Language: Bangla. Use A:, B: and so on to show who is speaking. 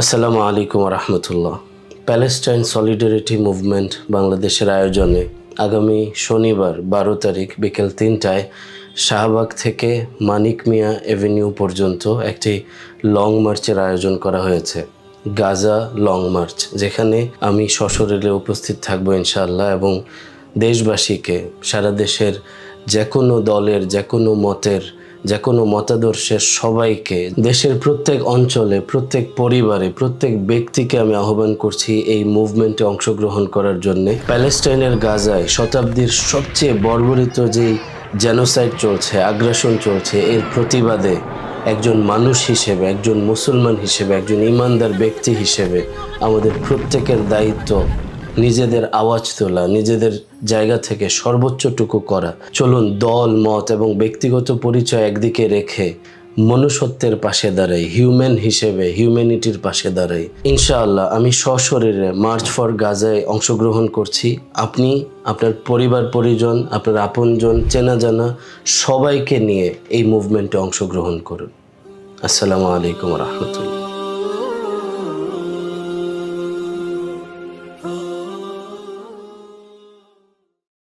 A: আসসালামু আলাইকুম রহমতুল্লাহ। প্যালেস্টাইন সলিডারিটি মুভমেন্ট বাংলাদেশের আয়োজনে আগামী শনিবার 12 তারিখ বিকেল 3টায় শাহবাগ থেকে মানিক মিয়া এভিনিউ পর্যন্ত একটি লং মার্চের আয়োজন করা হয়েছে। গাজা লং মার্চ, যেখানে আমি সশরীরে উপস্থিত থাকবো ইনশাআল্লাহ, এবং দেশবাসীকে, সারা দেশের যে কোনো দলের, যে কোনো মতের, যে কোনো মতাদর্শের সবাইকে, দেশের প্রত্যেক অঞ্চলে, প্রত্যেক পরিবারে, প্রত্যেক ব্যক্তিকে আমি আহ্বান করছি এই মুভমেন্টে অংশগ্রহণ করার জন্যে। প্যালেস্টাইনের গাজায় শতাব্দীর সবচেয়ে বর্বরিত যেই জেনোসাইড চলছে, আগ্রাসন চলছে, এর প্রতিবাদে একজন মানুষ হিসেবে, একজন মুসলমান হিসেবে, একজন ইমানদার ব্যক্তি হিসেবে আমাদের প্রত্যেকের দায়িত্ব নিজেদের আওয়াজ তোলা, নিজেদের জায়গা থেকে সর্বোচ্চটুকু করা। চলুন দল, মত এবং ব্যক্তিগত পরিচয় একদিকে রেখে মনুষ্যত্বের পাশে দাঁড়াই, হিউম্যান হিসেবে হিউম্যানিটির পাশে দাঁড়াই। ইনশাআল্লাহ আমি সশরীরে মার্চ ফর গাজায় অংশগ্রহণ করছি। আপনি আপনার পরিবার পরিজন, আপনার আপনজন, চেনা জানা সবাইকে নিয়ে এই মুভমেন্টে অংশগ্রহণ করুন। আসসালামু আলাইকুম রহমতুল্লাহ।